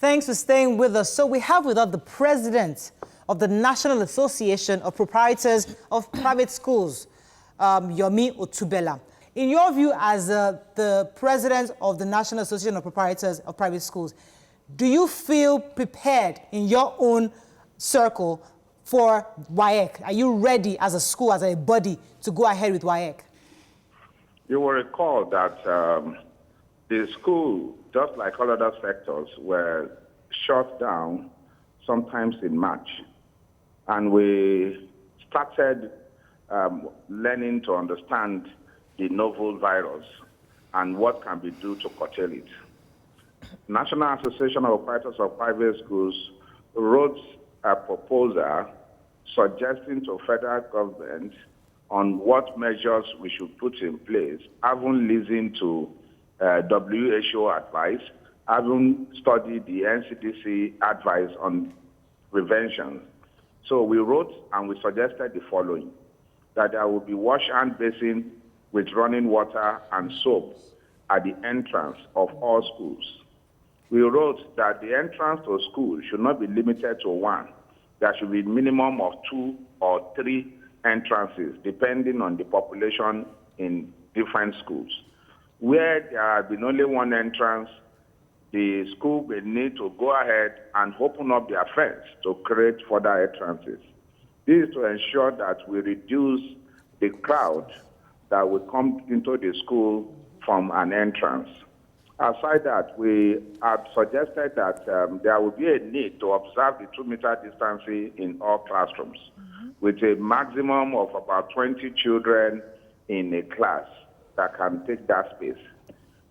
Thanks for staying with us. So we have with us the president of the National Association of Proprietors of Private Schools, Yomi Otubela. In your view, as the president of the National Association of Proprietors of Private Schools, do you feel prepared in your own circle for WAEC? Are you ready as a school, as a body, to go ahead with WAEC? You will recall that the school, just like all other sectors, were shut down sometimes in March. And we started learning to understand the novel virus and what can be done to curtail it. National Association of Operators of Private Schools wrote a proposal suggesting to federal government on what measures we should put in place, having listened to WHO advice, having studied the NCDC advice on prevention. So we wrote and we suggested the following: that there will be wash hand basin with running water and soap at the entrance of all schools. We wrote that the entrance to school should not be limited to one. There should be a minimum of 2 or 3 entrances, depending on the population in different schools. Where there has been only one entrance, the school will need to go ahead and open up their fence to create further entrances. This is to ensure that we reduce the crowd that will come into the school from an entrance. Aside that, we have suggested that there will be a need to observe the 2-meter distancing in all classrooms, with a maximum of about 20 children in a class that can take that space.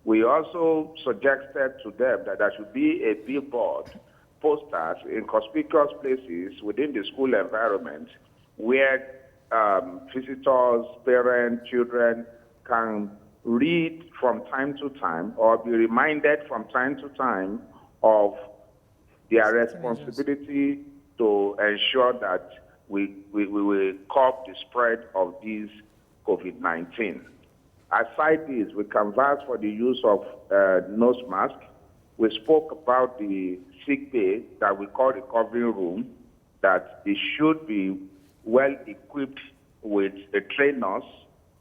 We also suggested to them that there should be a billboard, posters in conspicuous places within the school environment where visitors, parents, children can read from time to time or be reminded from time to time of their responsibility to ensure that we will curb the spread of this COVID-19. Aside this, we canvassed for the use of nose mask. We spoke about the sick bay that we call recovery room, that it should be well equipped with a trained nurse,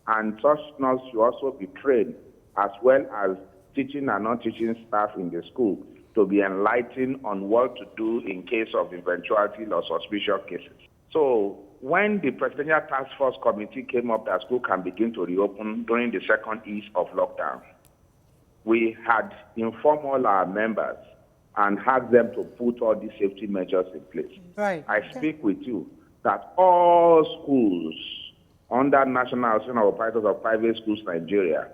and such nurse should also be trained, as well as teaching and non-teaching staff in the school to be enlightened on what to do in case of eventuality or suspicious cases. So when the Presidential Task Force Committee came up that school can begin to reopen during the second ease of lockdown, we had informed all our members and asked them to put all these safety measures in place. Right. I speak with you that all schools under National Association of Operators of Private Schools Nigeria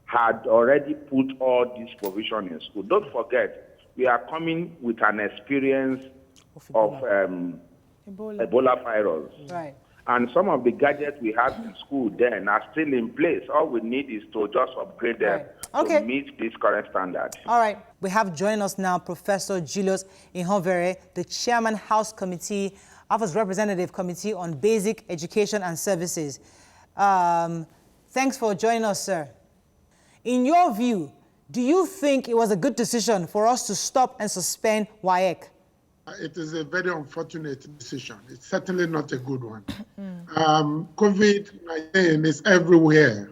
had already put all these provisions in school. Don't forget, we are coming with an experience of Ebola virus. Right. And some of the gadgets we had in school then are still in place. All we need is to just upgrade them to meet this current standard. All right. We have joining us now Professor Julius Ihovere, the Chairman House Committee, Office Representative Committee on Basic Education and Services. Thanks for joining us, sir. In your view, do you think it was a good decision for us to stop and suspend WAEC? It is a very unfortunate decision. It's certainly not a good one. COVID-19 is everywhere.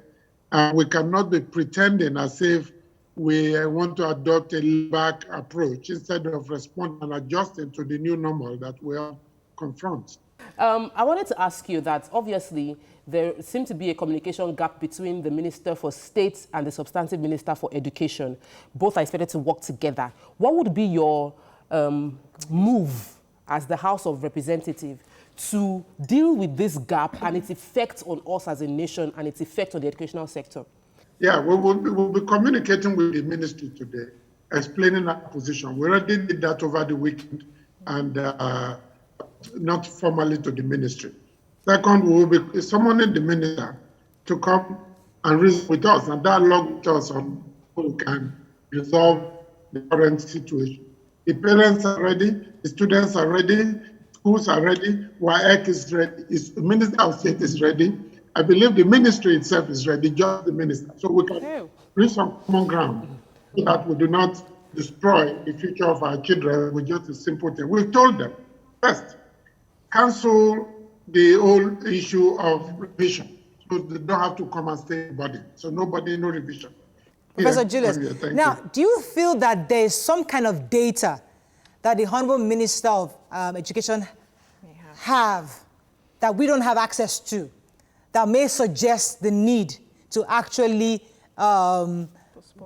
We cannot be pretending as if we want to adopt a back approach instead of responding and adjusting to the new normal that we are confront. I wanted to ask you that obviously there seemed to be a communication gap between the Minister for State and the substantive Minister for Education. Both are expected to work together. What would be your move as the House of Representatives to deal with this gap and its effect on us as a nation and its effect on the educational sector? Yeah, we'll be communicating with the ministry today, explaining our position. We already did that over the weekend and not formally to the ministry. Second, we will be summoning the minister to come and reason with us and dialogue with us on how we can resolve the current situation. The parents are ready, the students are ready, schools are ready, WAEC is ready, the Minister of State is ready. I believe the ministry itself is ready, just the minister. So we can reach some common ground so that we do not destroy the future of our children with just a simple thing. We've told them, first, cancel the whole issue of revision, so they don't have to come and stay in the body. So nobody, no revision. Professor Yeah, Julius, thank now, you. do you feel that there is some kind of data that the Honorable Minister of Education have that we don't have access to that may suggest the need to actually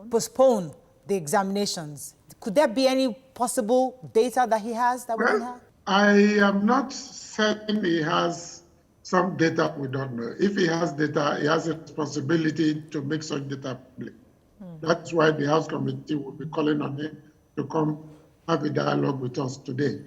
postpone the examinations? Could there be any possible data that he has that we don't have? I am not certain he has some data we don't know. If he has data, he has a responsibility to make such data public. That's why the House Committee will be calling on him to come have a dialogue with us today.